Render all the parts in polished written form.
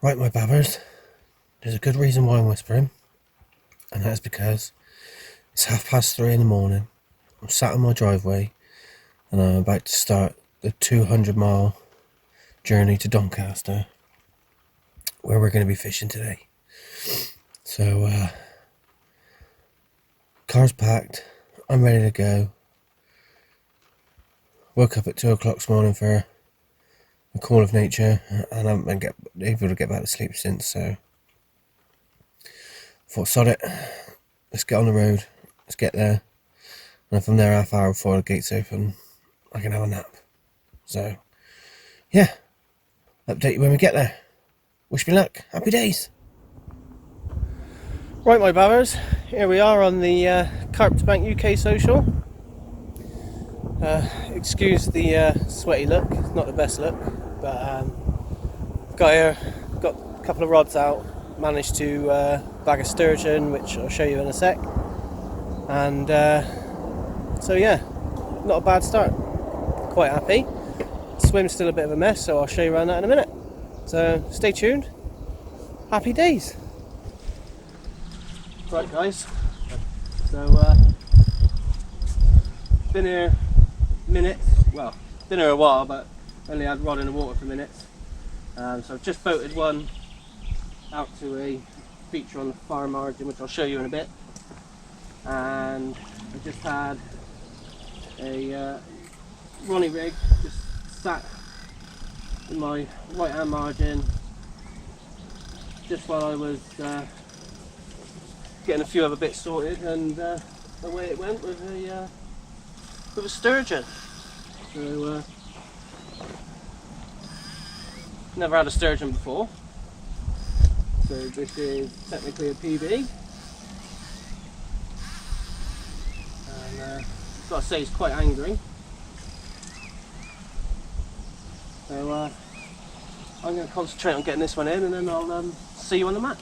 Right, my babbers, there's a good reason why I'm whispering, and that's because it's 3:30 in the morning. I'm sat on my driveway, and I'm about to start the 200-mile journey to Doncaster, where we're going to be fishing today. So, car's packed, I'm ready to go. Woke up at 2 o'clock this morning for a call of nature, and I haven't been able to get back to sleep since, so thought, sod it, let's get on the road, let's get there, and if I'm there half hour before the gates open, I can have a nap. So, yeah, update you when we get there. Wish me luck, happy days. Right, my babbers, here we are on the Carp UK social. Excuse the sweaty look, it's not the best look, but got a couple of rods out, managed to bag a sturgeon, which I'll show you in a sec, and so yeah, not a bad start, quite happy. Swim's still a bit of a mess, so I'll show you around that in a minute, so stay tuned, happy days. Right guys, so been here minutes, well, been here a while, but only had rod in the water for minutes. So I've just boated one out to a feature on the far margin, which I'll show you in a bit. And I just had a Ronnie rig just sat in my right hand margin just while I was getting a few other bits sorted, and away it went with a sturgeon. So never had a sturgeon before, so this is technically a PB, and got to say he's quite angry. So I'm going to concentrate on getting this one in, and then I'll see you on the mat.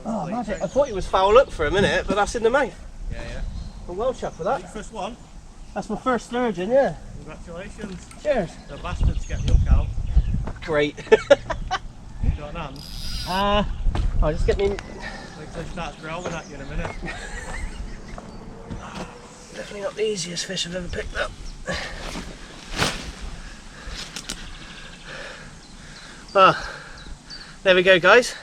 Oh, magic. I thought it was foul up for a minute, but that's in the mouth. Yeah, yeah. I'm well chuffed with that. Your first one? That's my first sturgeon, yeah. Congratulations. Cheers. The bastards get the hook out. Great. You got an hand? I'll just get me... Wait till he starts growling at you in a minute. Definitely not the easiest fish I've ever picked up. There we go, guys.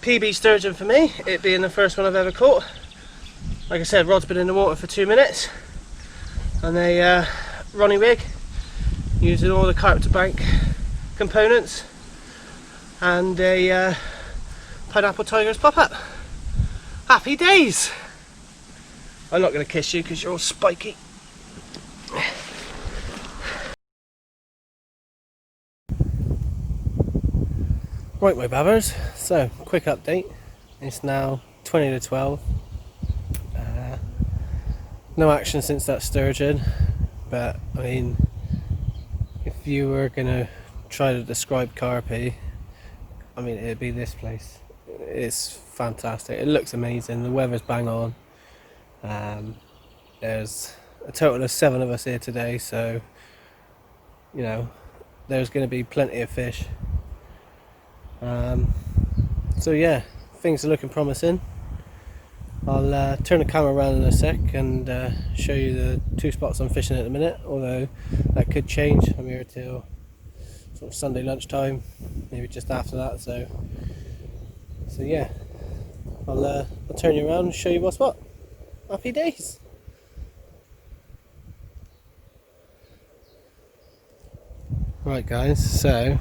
PB sturgeon for me, it being the first one I've ever caught. Like I said, rod's been in the water for 2 minutes, and a Ronnie rig using all the Carp to bank components, and a Pineapple Tigers pop-up. Happy days! I'm not going to kiss you because you're all spiky. Right, my babbers, so quick update. It's now 20 to 12. No action since that sturgeon, but I mean, if you were going to try to describe Carpi, I mean, it'd be this place. It's fantastic, it looks amazing, the weather's bang on. There's a total of 7 of us here today, so you know there's going to be plenty of fish. So yeah, things are looking promising. I'll turn the camera around in a sec and show you the 2 spots I'm fishing at the minute, although that could change. I'm here till sort of Sunday lunchtime, maybe just after that, so yeah, I'll turn you around and show you what's what. Happy days! Right guys, so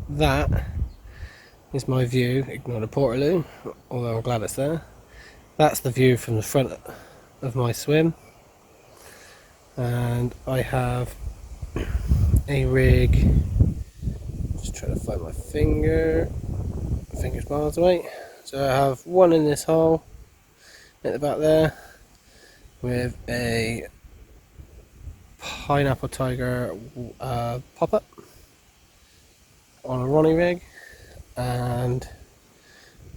that is my view. Ignore the portaloo, although I'm glad it's there. That's the view from the front of my swim, and I have a rig. Just trying to find my fingers miles away. So I have one in this hole at the back there with a Pineapple Tiger pop-up on a Ronnie rig, and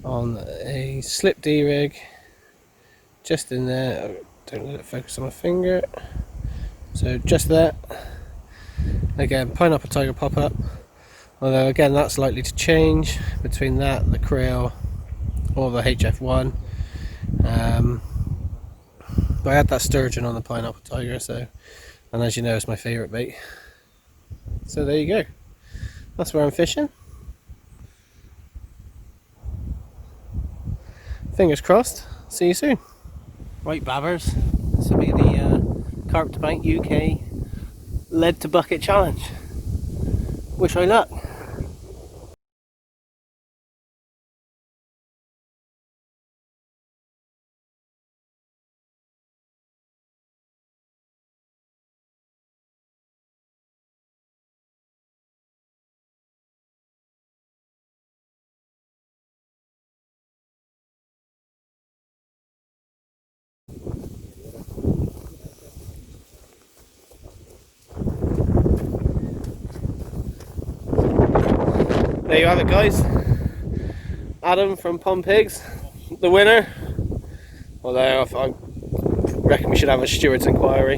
on a Slip D rig just in there. Don't let it focus on my finger. So just that. Again, Pineapple Tiger pop-up, although again that's likely to change between that, the Creel or the HF1. But I had that sturgeon on the Pineapple Tiger, so, and as you know, it's my favourite bait. So there you go. That's where I'm fishing. Fingers crossed. See you soon. Right, babbers. This will be the Carp to Bank UK lead to bucket challenge. Wish I luck. There you have it, guys. Adam from Pond Pigs, the winner. Although I reckon we should have a steward's inquiry.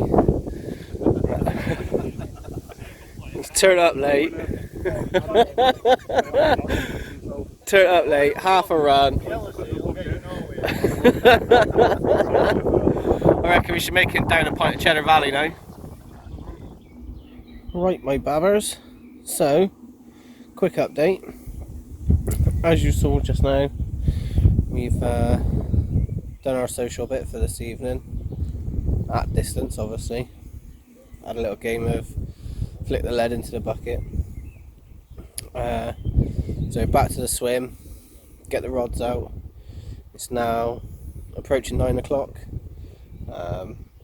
Turn up late. Turn up late, half a run. I reckon we should make it down a pint of Cheddar Valley now. Right, my babbers. So, quick update. As you saw just now, we've done our social bit for this evening. At distance, obviously. Had a little game of flick the lead into the bucket. So back to the swim, get the rods out. It's now approaching 9 o'clock.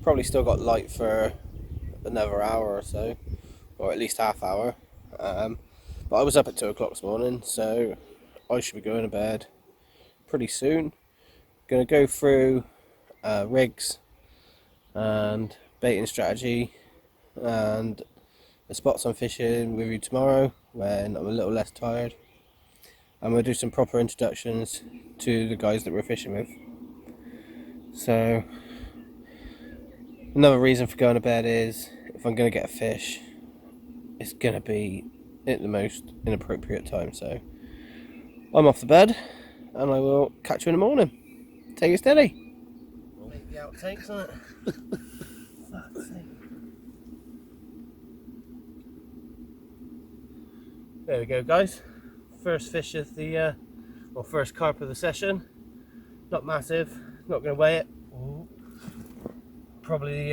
Probably still got light for another hour or so, or at least half hour. But I was up at 2 o'clock this morning, so I should be going to bed pretty soon. Going to go through rigs and baiting strategy and the spots I'm fishing with you tomorrow when I'm a little less tired. I'm going to do some proper introductions to the guys that we're fishing with. So another reason for going to bed is if I'm going to get a fish, it's going to be at the most inappropriate time. So I'm off to bed and I will catch you in the morning. Take it steady. Make the outtakes, isn't it? Fuck's sake. There we go, guys. First fish of the, first carp of the session. Not massive, not going to weigh it. Probably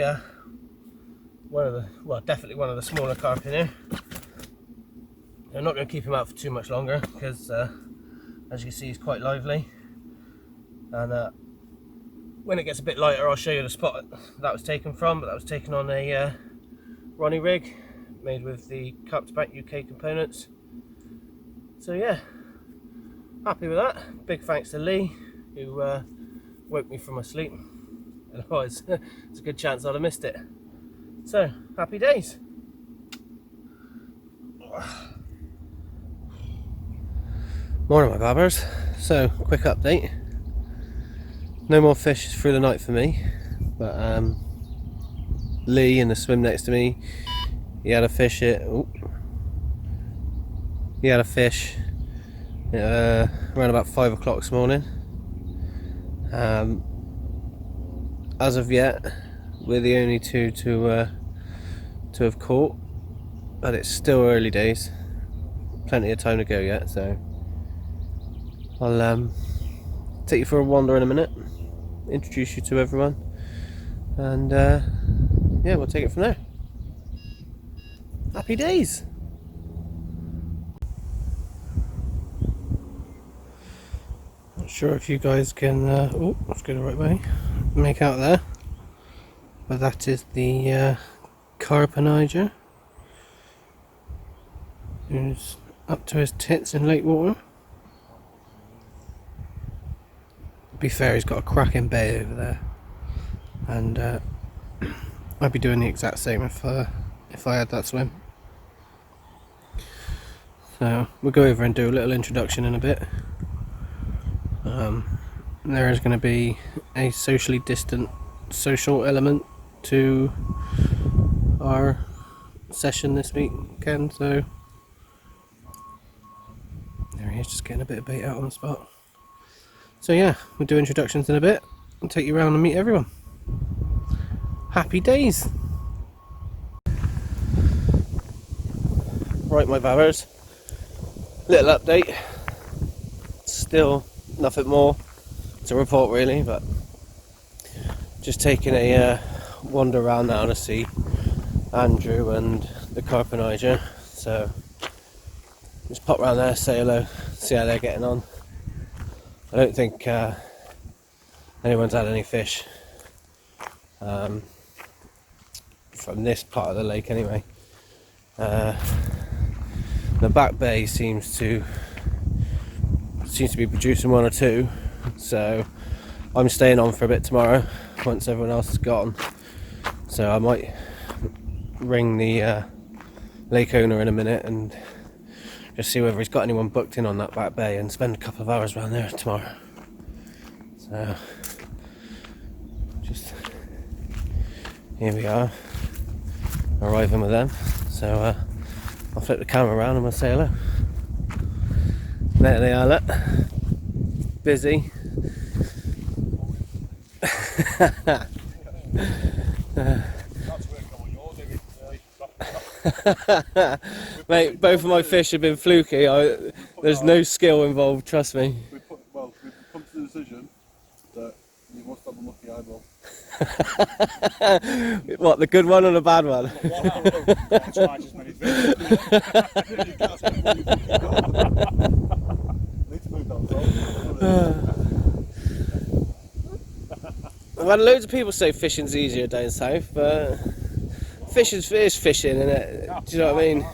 definitely one of the smaller carp in here. I'm not going to keep him out for too much longer because, as you can see, he's quite lively. And when it gets a bit lighter, I'll show you the spot that was taken from. But that was taken on a Ronnie rig made with the Carp to Bank UK components. So yeah, happy with that. Big thanks to Lee, who woke me from my sleep. Otherwise, it's a good chance I'd have missed it. So, happy days. Morning, my babbers. So, quick update. No more fish through the night for me, but Lee in the swim next to me, he had a fish around about 5 o'clock this morning. As of yet, we're the only two to have caught, but it's still early days. Plenty of time to go yet, so I'll take you for a wander in a minute, introduce you to everyone, and yeah, we'll take it from there. Happy days! Not sure if you guys can, oh, let's go the right way, make out there, but that is the Carponeiger, who's up to his tits in lake water. To be fair, he's got a cracking bay over there, and I'd be doing the exact same if I had that swim. So we'll go over and do a little introduction in a bit. There is going to be a socially distant social element to our session this weekend, so there he is, just getting a bit of bait out on the spot. So yeah, we'll do introductions in a bit and take you around and meet everyone. Happy days! Right, my babbers, little update. Still nothing more to report really, but just taking a wander around now to see Andrew and the Carponeiger. So just pop round there, say hello, see how they're getting on. I don't think anyone's had any fish from this part of the lake anyway. The back bay seems to be producing one or two, so I'm staying on for a bit tomorrow once everyone else is gone. So I might ring the lake owner in a minute and just see whether he's got anyone booked in on that back bay and spend a couple of hours around there tomorrow. So just here we are, arriving with them. So I'll flip the camera around and we'll say hello. There they are, look. Busy. Mate, both of my fish have been fluky. There's no skill involved, trust me. We've come to the decision that you must have a lucky eyeball. What, the good one or the bad one? I've had loads of people say fishing's easier down south, but fishing is fishing, isn't it? Do you know what I mean?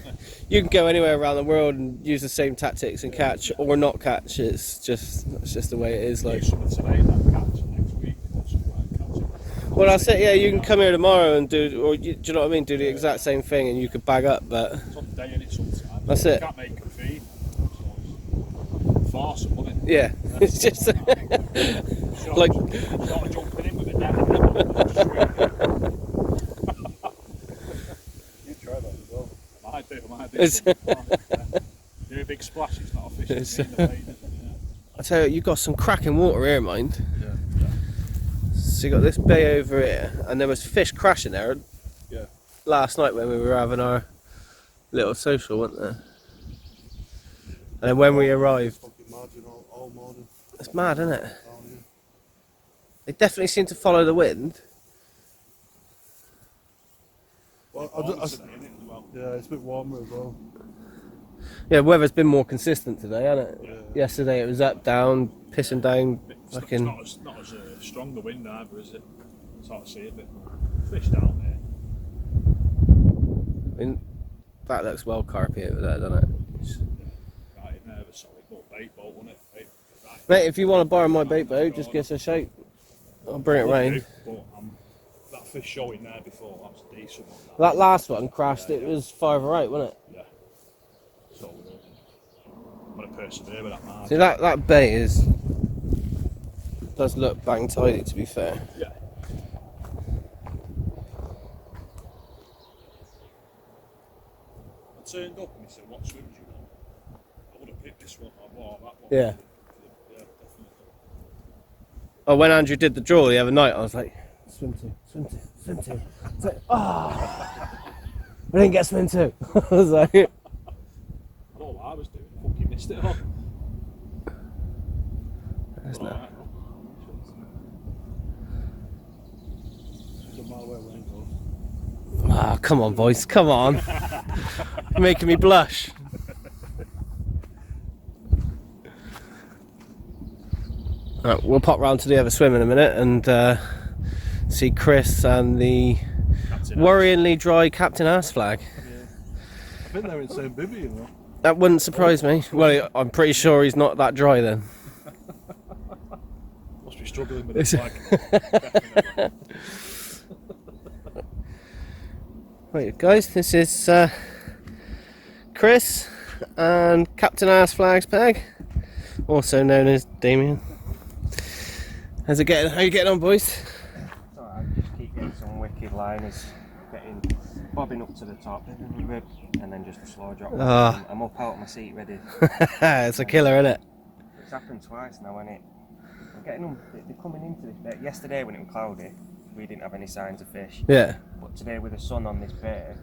You can go anywhere around the world and use the same tactics and catch or not catch. It's just the way it is. Like, well, that's it. Yeah, you can come here tomorrow and do, or do you know what I mean? Do the exact same thing, and you could bag up. But that's it. Can't make a feed. Farce, wasn't it? Yeah, it's just like jumping in with it now. You try that as well. I might do. Do a big splash, it's not a fish. I tell you, you've got some cracking water here, mind. Yeah. So you got this bay over here, and there was fish crashing there. Yeah. Last night when we were having our little social, wasn't there? And then when we arrived, All morning. it's mad, isn't it? Oh, yeah. They definitely seem to follow the wind. Well, yeah, it's a bit warmer as well. Yeah, weather's been more consistent today, hasn't it? Yeah. Yesterday it was up, down, pissing down, It's fucking. not as strong the wind either, is it? It's hard to see a bit. Fish down there. I mean, that looks well carpy over there, doesn't it? Right in there, a solid little bait boat, wouldn't it? Right. Mate, if you want to borrow my bait boat, just give us a shout. I'll bring it round. But that fish showing there before, that was a decent one. That last one crashed, it was farther out, wasn't it? Yeah. So I'm going to persevere with that margin. See, that bay does look bang tidy, to be fair. Yeah. I turned up and he said, "What swims you want?" I would have pick this one up or that one. Yeah. Yeah, definitely. Oh, when Andrew did the draw the other night, I was like, swim two, swim two, swim two. It's like, I didn't get swim two. I was like, I don't know what I was doing. Fucking missed it all. That's But not- alright, Doesn't matter where rain goes. Ah, come on, boys, come on. You're making me blush. Right, we'll pop round to the other swim in a minute and see Chris and the That's it. worryingly dry Captain Ass flag. I think they're in the same bivvy, you know. That wouldn't surprise me. Well, I'm pretty sure he's not that dry then. Must be struggling with this flag. Definitely. Right, guys, this is Chris and Captain Ass Flags Peg, also known as Damien. How's it getting? How you getting on, boys? It's alright, just keep getting some wicked liners, bobbing up to the top, and then just a slow drop. Ah. I'm up out of my seat ready. It's a killer, isn't it? It's happened twice now, and I'm getting them, they're coming into this bit. Yesterday when it was cloudy, we didn't have any signs of fish. Yeah. But today with the sun on this bay,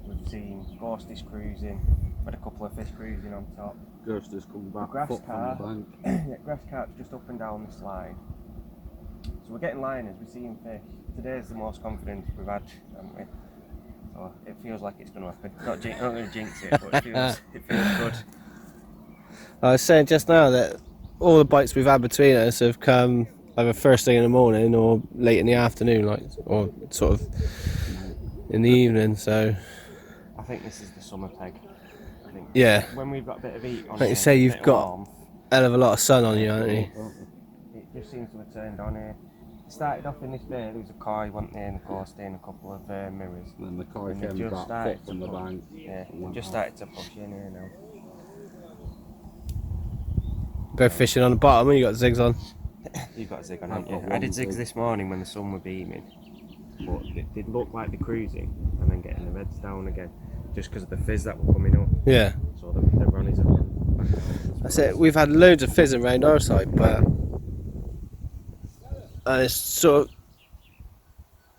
we've seen ghosties cruising, had a couple of fish cruising on top. Ghost is coming back Grass foot carp. from the bank. Yeah, grass carp's just up and down this line. So we're getting liners, we're seeing fish. Today's the most confidence we've had, haven't we? So it feels like it's going to happen. Not going to jinx it, but it feels good. I was saying just now that all the bites we've had between us have come either first thing in the morning or late in the afternoon, like, or sort of in the evening. So I think this is the summer peg. I think yeah, when we've got a bit of heat on like you it, say, a you've bit got warm, hell of a lot of sun on you, haven't you? it just seems to have turned on here. It started off in this bay, there was a koi, wasn't there, and a ghosty and a couple of mirrors. And then the koi And they came just back started foot from to the push. bank. Yeah, and they've went just out. started to push in here now. Go fishing on the bottom and you got zigs on. You've got a zig on, I've haven't you? got I did one zigs zig. this morning when the sun were beaming, but they looked like they're cruising and then getting the reds down again, just because of the fizz that were coming up. Yeah, So the ronnies are back down. that's it. We've had loads of fizzing around our side, but and it's sort of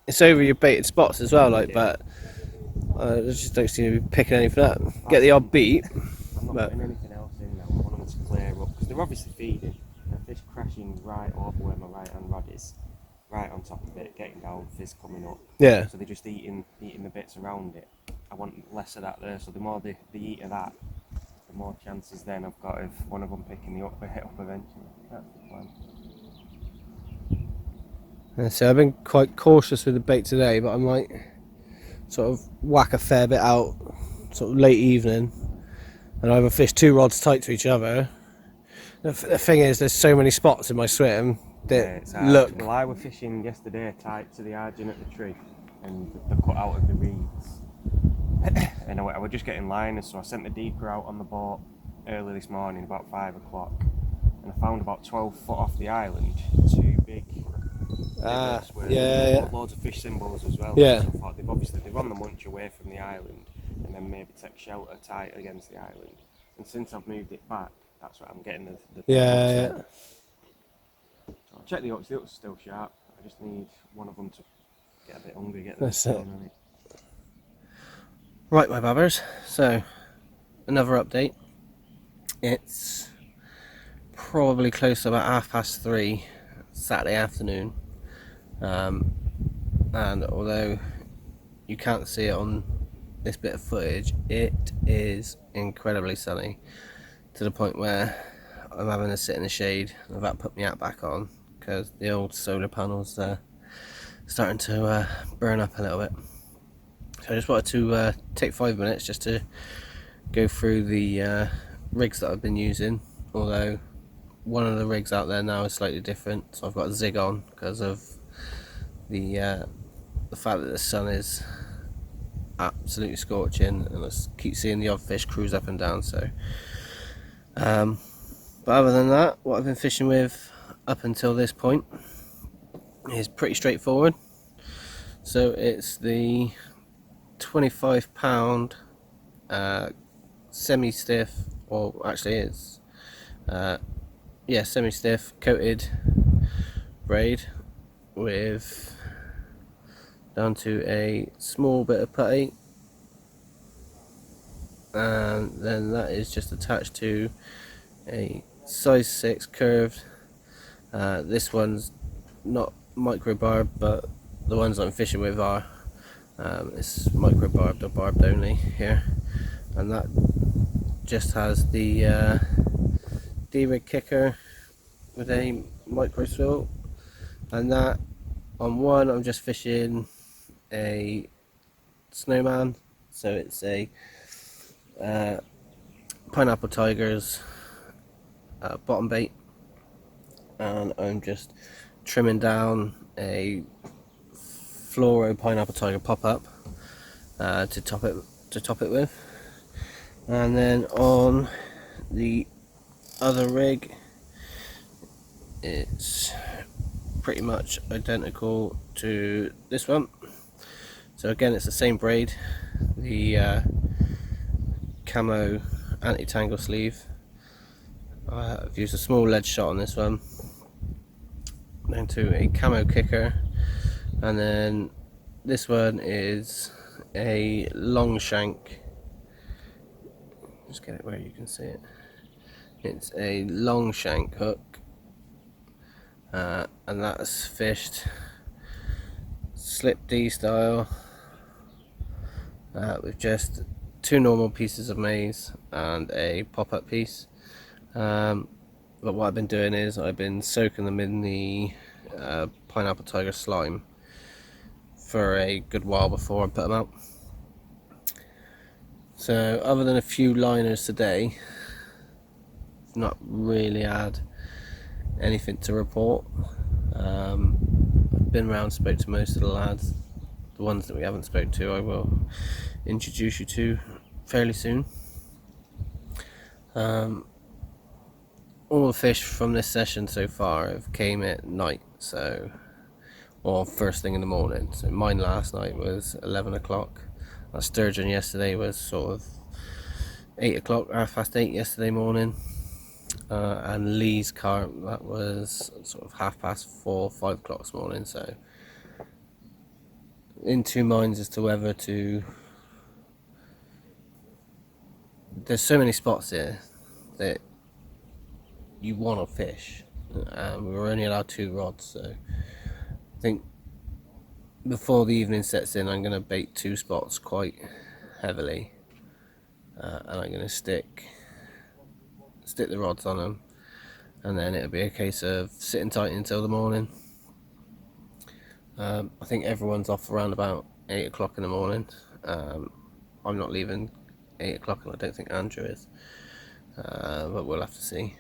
it's over your baited spots as well, like. Yeah. But I just don't seem to be picking anything up. Get the odd beat. I'm not But- putting anything else in now. I want them to clear up because they're obviously feeding. The fish crashing right over where my right hand rod is, right on top of it, getting down, fizz coming up. Yeah. So they're just eating the bits around it. I want less of that there. So the more they eat of that, the more chances then I've got of one of them picking the up eventually. That's the plan. And so I've been quite cautious with the bait today, but I might sort of whack a fair bit out, sort of late evening, and either fish two rods tight to each other. The thing is, there's so many spots in my swim that it's hard. look. Well, I was fishing yesterday tight to the argin at the tree, and the cut out of the reeds. And I was just getting liners, so I sent the deeper out on the boat early this morning, about 5 o'clock, and I found about 12 foot off the island, two big rivers where yeah. loads of fish symbols as well. Yeah. So I thought they've on the munch away from the island, and then maybe take shelter tight against the island. And since I've moved it back, that's what I'm getting the Yeah. So I'll check the hooks are still sharp. I just need one of them to get a bit hungry, get the That's it. on it. Right, my babbers. So another update. It's probably close to about 3:30 Saturday afternoon, and although you can't see it on this bit of footage, it is incredibly sunny to the point where I'm having to sit in the shade. I've had to put my hat back on because the old solar panels are starting to burn up a little bit. So I just wanted to take 5 minutes just to go through the rigs that I've been using, although one of the rigs out there now is slightly different. So I've got a zig on because of the fact that the sun is absolutely scorching, and I keep seeing the odd fish cruise up and down. So but other than that, what I've been fishing with up until this point is pretty straightforward. So it's the 25 pound semi-stiff or actually it's yeah, semi-stiff coated braid with down to a small bit of putty, and then that is just attached to a size 6 curved. This one's not micro barbed, but the ones I'm fishing with are. It's micro barbed or barbed only here, and that just has the D-rig kicker with a micro swivel, and that on one I'm just fishing a snowman, so it's a Pineapple Tigers bottom bait, and I'm just trimming down a fluoro Pineapple Tiger pop-up to top it with. And then on the other rig, it's pretty much identical to this one. So again, it's the same braid, the camo anti-tangle sleeve. I've used a small lead shot on this one, then to a camo kicker, and then this one is a long shank. Just get it where you can see it. It's a long shank hook, and that's fished slip D style with just 2 normal pieces of maize and a pop-up piece. But what I've been doing is I've been soaking them in the Pineapple Tiger slime for a good while before I put them out. So other than a few liners today, I've not really had anything to report. I've been around, spoke to most of the lads. The ones that we haven't spoke to I will introduce you to fairly soon. All the fish from this session so far have came at night, or first thing in the morning. So mine last night was 11 o'clock. Our sturgeon yesterday was sort of 8 o'clock, 8:30 yesterday morning. And Lee's carp, that was sort of 4:30, 5 o'clock this morning. So in two minds as to whether to. There's so many spots here that you want to fish. We were only allowed 2 rods, so I think before the evening sets in, I'm going to bait 2 spots quite heavily, and I'm going to stick the rods on them, and then it'll be a case of sitting tight until the morning. I think everyone's off around about 8 o'clock in the morning. I'm not leaving 8 o'clock, and I don't think Andrew is, but we'll have to see.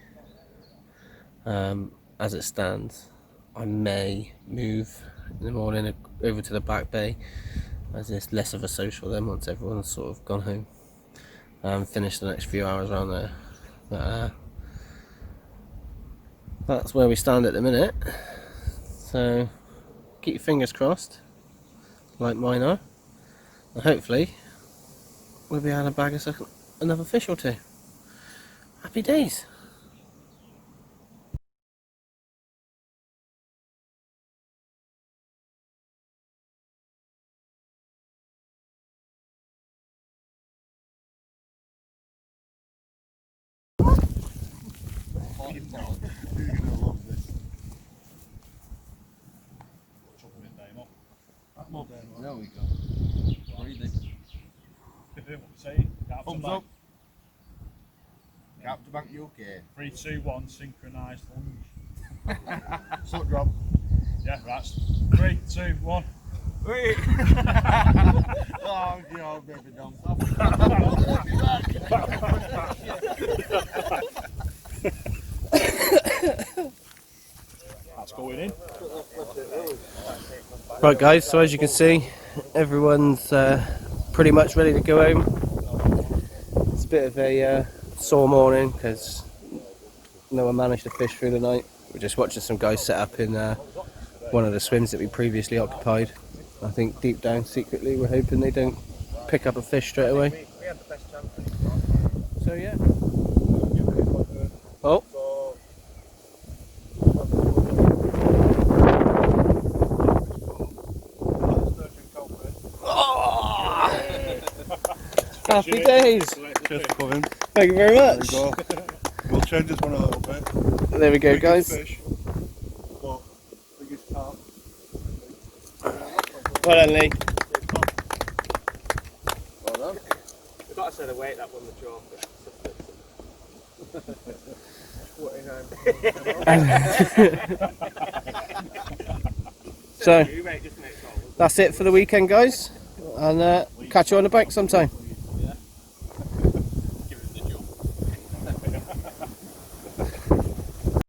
As it stands, I may move in the morning over to the back bay, as it's less of a social then once everyone's sort of gone home, and finish the next few hours around there. But that's where we stand at the minute, so keep your fingers crossed like mine are, and hopefully we'll be able to bag us another fish or 2. Happy days. You're gonna love this. Chuck them in, Damo. There we go. Breathing. Say, Carp Thumbs back. up. Carp to back UK. 3, 2, 1, synchronised lunge. Foot drop. Yeah, that's 3, 2, 1. Wait. Oh God, baby, don't. That's going in. Right guys, so as you can see, everyone's pretty much ready to go home. It's a bit of a sore morning because no one managed to fish through the night. We're just watching some guys set up in one of the swims that we previously occupied. I think deep down secretly we're hoping they don't pick up a fish straight away. So yeah, Oh. So, Happy days. cheers for coming. Thank you very There much. you go. We'll change this one a little bit. There we go, Biggest guys. fish, but biggest carp. Well done, Lee. Well done. We've got to say the weight that won the So, that's it for the weekend, guys. And catch you on the bank sometime.